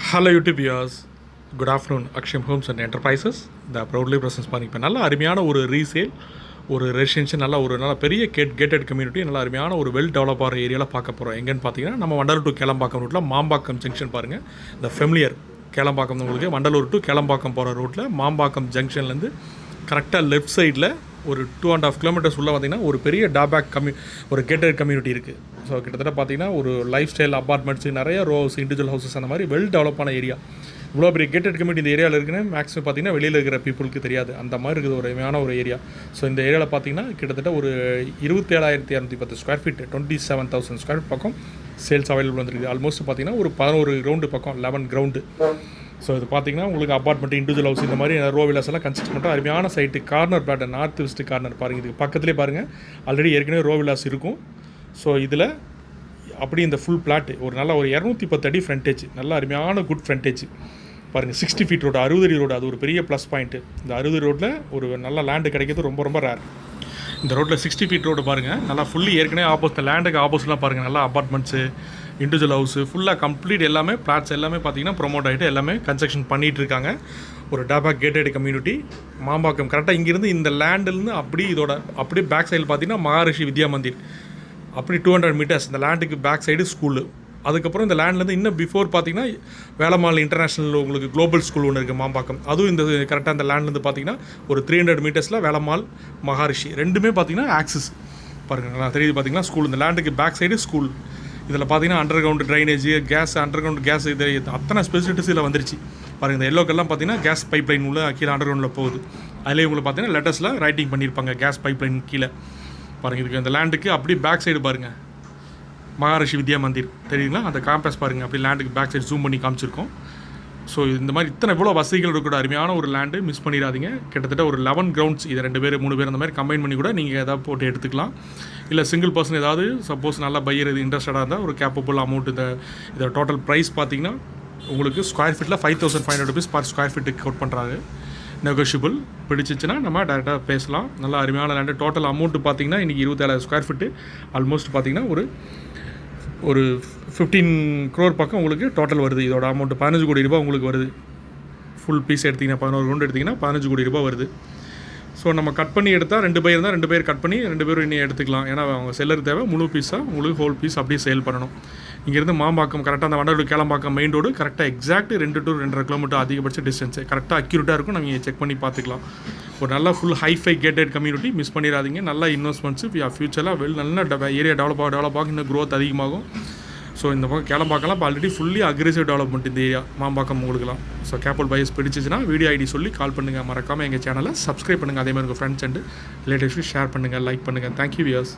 Hello YouTube viewers, good afternoon. Aksham Homes and Enterprises, the proudly presents பண்ணி இப்போ நல்ல அருமையான ஒரு ரீசேல், ஒரு ரெசிடென்ஷியல், நல்ல பெரிய கேட்டட் கம்யூனிட்டி, நல்ல அருமையான ஒரு வெல் டெவலப் ஆகிற ஏரியாவில் பார்க்க போகிறோம். எங்கன்னு பார்த்தீங்கன்னா நம்ம வண்டலூர் டு கேளம்பாக்கம் ரூட்டில் மாம்பாக்கம் ஜங்ஷன் பாருங்கள். இந்த ஃபெமிலியர் கேளம்பாக்கம் உங்களுக்கு வண்டலூர் டு கேளம்பாக்கம் போகிற ரூட்டில் மாம்பாக்கம் ஜங்ஷன்லேருந்து கரெக்டாக லெஃப்ட் சைடில் ஒரு 2.5 கிலோமீட்டர்ஸ் உள்ள பார்த்தீங்கன்னா ஒரு பெரிய டாபேக் ஒரு கேட்டட் கம்யூனிட்டி இருக்குது. ஸோ கிட்டத்தட்ட பார்த்தீங்கன்னா ஒரு லைஃப் ஸ்டைல் அப்பார்ட்மெண்ட்ஸு, நிறைய ரோஸ், இண்டிவிஜுவல் ஹவுசஸ், அந்த மாதிரி வெல் டெவலப்பான ஏரியா. இவ்வளோ பெரிய கேட்டட் கம்யூனிட்டி இந்த ஏரியாவில் இருக்குன்னு மேக்ஸிமம் பார்த்தீங்கன்னா வெளியில் இருக்கிற பீப்புளுக்கு தெரியாது. அந்த மாதிரி இருக்குது ஒரு அருமையான ஒரு ஏரியா. ஸோ இந்த ஏரியாவில் பார்த்தீங்கன்னா கிட்டத்தட்ட ஒரு 27,210 ஸ்கொயர் ஃபீட், 27,000 ஸ்கொயர் ஃபீட் பக்கம் சேல்ஸ் அவைலபிள் வந்துருக்கு. ஆல்மோஸ்ட் பார்த்தீங்கன்னா ஒரு 11 கிரவுண்டு பக்கம், 11 கிரவுண்டு. ஸோ இது பார்த்தீங்கன்னா உங்களுக்கு அப்பார்ட்மெண்ட், இண்டிவிஜுவல் ஹவுஸ், இந்த மாதிரி ரோ வில்லாஸ் எல்லாம் கன்ஸ்ட்ரக்ட் பண்ணுற அருமையான site. Corner plot, north west corner பாருங்கள். இதுக்கு பக்கத்துலேயே பாருங்கள் ஆல்ரெடி ஏற்கனவே ரோ வில்லாஸ் இருக்கும். ஸோ இதில் அப்படி இந்த ஃபுல் பிளாட் ஒரு நல்ல ஒரு 210 அடி ஃப்ரண்டேஜ், நல்ல அருமையான குட் ஃப்ரண்டேஜ் பாருங்கள். 60 ஃபீட் ரோடு, 60 அடி ரோடு, அது ஒரு பெரிய ப்ளஸ் பாயிண்ட்டு. இந்த 60 ரோட்டில் ஒரு நல்ல லேண்டு கிடைக்கிறது ரொம்ப ரொம்ப ரேர். இந்த ரோட்டில் 60 ஃபீட் ரோடு பாருங்கள், நல்லா ஃபுல்லி ஏற்கனவே ஆப்போசிட் லேண்டுக்கு ஆப்போசிட்லாம் பாருங்கள், நல்லா அப்பார்ட்மெண்ட்ஸு, இண்டிவிஜுவல் ஹவுஸு, ஃபுல்லாக கம்ப்ளீட் எல்லாமே பிளாட்ஸ் எல்லாமே பார்த்தீங்கன்னா ப்ரொமோட் ஆகிட்டு எல்லாமே கன்ஸ்ட்ரக்ஷன் பண்ணிகிட்டு இருக்காங்க. ஒரு டாபாக் கேட்டட் கம்யூனிட்டி மாம்பாக்கம். கரெக்டாக இங்கேருந்து இந்த லேண்டிலேருந்து அப்படியே பேக் சைடில் பார்த்தீங்கன்னா மகாரிஷி வித்யா மந்திர், அப்படி 200 மீட்டர்ஸ் இந்த லேண்டுக்கு பேக் சைடு ஸ்கூலு. அதுக்கப்புறம் இந்த லேண்ட்லேருந்து இன்னும் பிஃபோர் பார்த்தீங்கன்னா வேலம்மாள் இன்டர்நேஷ்னல் உங்களுக்கு குளோபல் ஸ்கூல் ஒன்று இருக்குது மாம்பாக்கம். அதுவும் இந்த கரெக்டாக இந்த லேண்ட்லேருந்து பார்த்தீங்கன்னா ஒரு 300 மீட்டர்ஸில் வேலம்மாள், மகாரிஷி ரெண்டுமே பார்த்தீங்கன்னா ஆக்சஸ் பாருங்கள். நல்லா தெரியுது பார்த்தீங்கன்னா ஸ்கூல். இந்த லேண்டுக்கு பேக் சைடு ஸ்கூல். இதில் பார்த்தீங்கன்னா underground drainage, gas, underground gas, இது அத்தனை ஸ்பெசிலிட்டிஸ் இதில் வந்துருச்சு பாருங்கள். இந்த எல்லோக்கெல்லாம் பார்த்தீங்கன்னா கேஸ் பைப் லைன் உள்ள கீழே அண்டர் கிரவுண்டில் போகுது. அதிலே உங்களுக்கு பார்த்தீங்கன்னா லெட்டர்ஸில் ரைட்டிங் பண்ணியிருப்பாங்க கேஸ் பைப் லைன் கீழே பாருங்கள். இதுக்கு இந்த லேண்டுக்கு அப்படியே பேக் சைடு பாருங்கள் மகாரிஷி வித்யா மந்திர் தெரியுங்களா, அந்த காம்பஸ் பாருங்கள். அப்படி லேண்டுக்கு பேக் சைடு ஜூம் பண்ணி காமிச்சிருக்கோம். ஸோ இந்த மாதிரி இவ்வளோ வசதிகள் இருக்கிற அருமையான ஒரு லேண்டு மிஸ் பண்ணிடாதீங்க. கிட்டத்தட்ட ஒரு 11 கிரவுண்ட்ஸ், இது 2 பேர் 3 பேர் அந்த மாதிரி கம்பைன் பண்ணி கூட நீங்கள் எதாவது போட்டு எடுத்துக்கலாம். இல்லை சிங்கிள் பர்சன் ஏதாவது சப்போஸ் நல்லா பையர் இது இன்ட்ரெஸ்டடாக இருந்தால் ஒரு கேப்பபிள் அமௌண்ட். இதை டோட்டல் ப்ரைஸ் பார்த்தீங்கன்னா உங்களுக்கு ஸ்கொயர் ஃபீட்டில் 5,500 ருபீஸ் பர் ஸ்கொயர் ஃபீட்டுக்கு கோட் பண்ணுறாங்க. நெகோஷியபிள். பிடிச்சிச்சுன்னா நம்ம டேரெக்டாக பேசலாம். நல்லா அருமையான லேண்டு. டோட்டல் அமௌண்ட்டு பார்த்தீங்கன்னா இன்றைக்கி 27,000 ஸ்கொயர் ஃபீட்டு, ஆல்மோஸ்ட் பார்த்தீங்கன்னா ஒரு 15 crore பக்கம் உங்களுக்கு டோட்டல் வருது. இதோட அமௌண்ட்டு 15 கோடி ரூபாய் உங்களுக்கு வருது. ஃபுல் பீஸ் எடுத்திங்கன்னா 11 ரவுண்டு எடுத்திங்கன்னா 15 கோடி ரூபாய் வருது. ஸோ நம்ம கட் பண்ணி எடுத்தால் 2 பேர் இருந்தால் 2 பேர் கட் பண்ணி 2 பேரும் இன்னும் எடுத்துக்கலாம். ஏன்னா அவங்க செல்லர் தேவை முழு பீஸாக உங்களுக்கு ஹோல் பீஸ் அப்படியே சேல் பண்ணணும். இங்கேருந்து மாம்பாக்கம் கரெக்டாக அந்த வண்டலூர் கேளம்பாக்கம் மெயின் ரோடு கரெக்டாக எக்ஸாக்ட் 2 to 2.5 கிலோமீட்டர் அதிகபட்ச டிஸ்டன்ஸு. கரெக்டாக அக்யூரேட்டாக இருக்கும். நீங்கள் செக் பண்ணி பார்த்துக்கலாம். ஒரு நல்ல full hi-fi gated community miss பண்ணிடாதீங்க. நல்ல இன்வெஸ்ட்மெண்ட்ஸு ஃபியூச்சரில் நல்ல ஏரியா டெவலப் ஆகும், இன்னும் க்ரோத் அதிகமாகும். ஸோ இந்த பக்கம் கேளம்பாக்கம்லாம் இப்போ ஆல்ரெடி ஃபுல்லி அக்ரெசிவ் டெவலப்மெண்ட் இந்த ஏரியா மாம்பாக்கம் உங்களுக்குலாம். ஸோ கேப்பல் பைஸ் பிடிச்சிச்சுன்னா வீடியோ ஐடி சொல்லி கால் பண்ணுங்கள். மறக்காமல் எங்கள் சேனலை சப்ஸ்கிரைப் பண்ணுங்கள். அதேமாதிரி உங்கள் ஃப்ரெண்ட்ஸ் அண்ட் ரிலேட்டிவ்ஸ்க்கு ஷேர் பண்ணுங்கள், லைக் பண்ணுங்கள். Thank you wears.